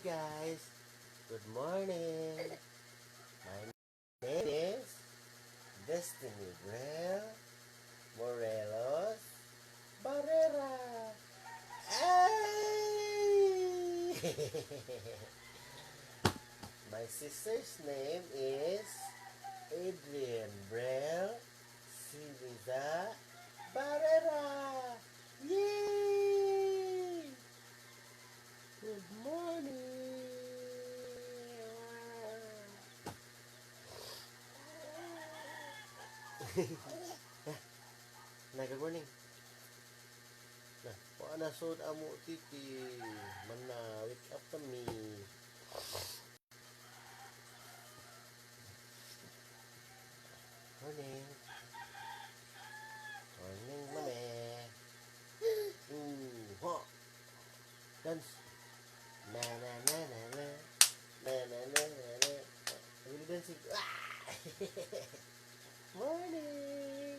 guys, good morning. My name is Destiny Grell Morelos Barrera. Ay! My sister's name is Adrian Brell Siliza Barrera. Yay! Good morning. Na, good morning. Na, paano sud amo titi? Mana, wake up kami. Morning. Morning, mami. Ho. Dance. Na na na na na. Na na na na na. Will dancing. Ah! Morning.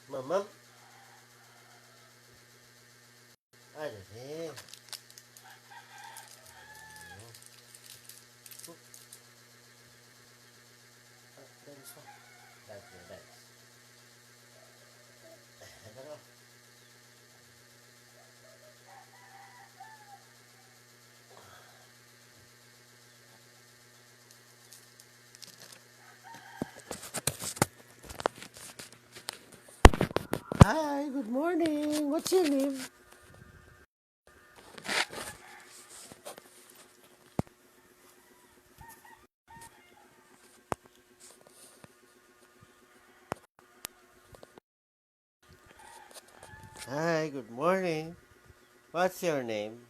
Mamam. Ada deh. Dance pa. Dance na, dance. Ano? Hi, good morning. What's your name? Hi, good morning. What's your name?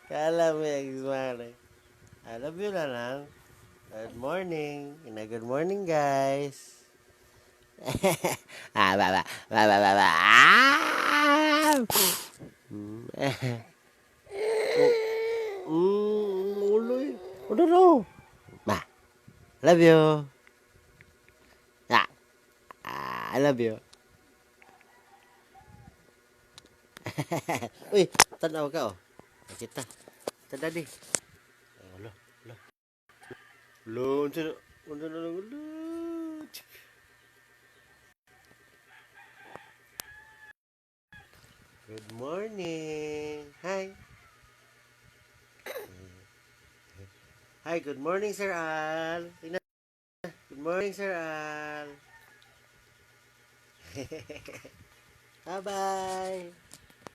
Kala mo yung smile. I love you na lang. Good morning. Good morning, guys. Ah, ba ba ba ba ba ba. Ah! Uloy. Ano no? Ma, love you. Ah, I love you. Uy, tanaw ka oh. Kita. Tada di. Ulo, ulo. Ulo, unsa na lang ulo. Good morning. Hi. Hi, good morning, Sir Al. Tingnan. Good morning, Sir Al. Bye-bye.